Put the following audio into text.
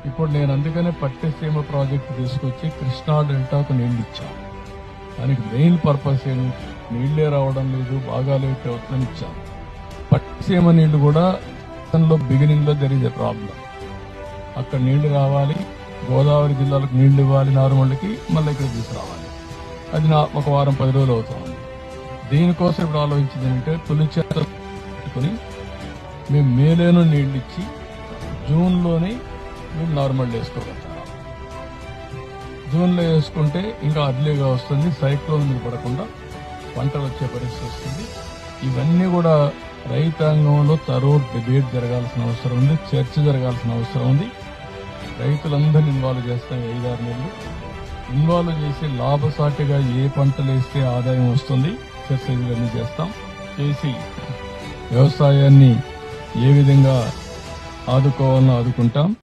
ఇప్పుడు నేను అందుకనే పట్టిసీమ ప్రాజెక్టు తీసుకొచ్చి కృష్ణా డెల్టాకు నీళ్లు ఇచ్చాను. దానికి మెయిన్ పర్పస్ ఏంటి, నీళ్లే రావడం లేదు, బాగా లేట్ అవుతుందని ఇచ్చాను. పట్టిసీమ నీళ్లు కూడా బిగినింగ్ లో జరిగే ప్రాబ్లం. అక్కడ నీళ్లు రావాలి, గోదావరి జిల్లాలకు నీళ్లు ఇవ్వాలి, నార్మల్కి మళ్ళీ ఇక్కడ తీసుకురావాలి. అది ఒక వారం 10 రోజులు అవుతుంది. దీనికోసం ఇప్పుడు ఆలోచించింది ఏంటంటే తొలిచేత పెట్టుకుని మేము మేలోనూ నీళ్లు ఇచ్చి జూన్లోనే మీరు నార్మల్ వేసుకోగలుగుతారు. జూన్లో వేసుకుంటే ఇంకా అర్లీగా వస్తుంది, సైక్లోన్ మీద పడకుండా పంటలు వచ్చే పరిస్థితి వస్తుంది. ఇవన్నీ కూడా రైతాంగంలో డిబేట్ జరగాల్సిన అవసరం ఉంది, చర్చ జరగాల్సిన అవసరం ఉంది. రైతులందరినీ ఇన్వాల్వ్ చేస్తాం. 5-6 నెలలు ఇన్వాల్వ్ చేసి లాభసాటిగా ఏ పంటలు వేస్తే ఆదాయం వస్తుంది చర్చ ఇవన్నీ చేస్తాం. చేసి వ్యవసాయాన్ని ఏ విధంగా ఆదుకోవాలో ఆదుకుంటాం.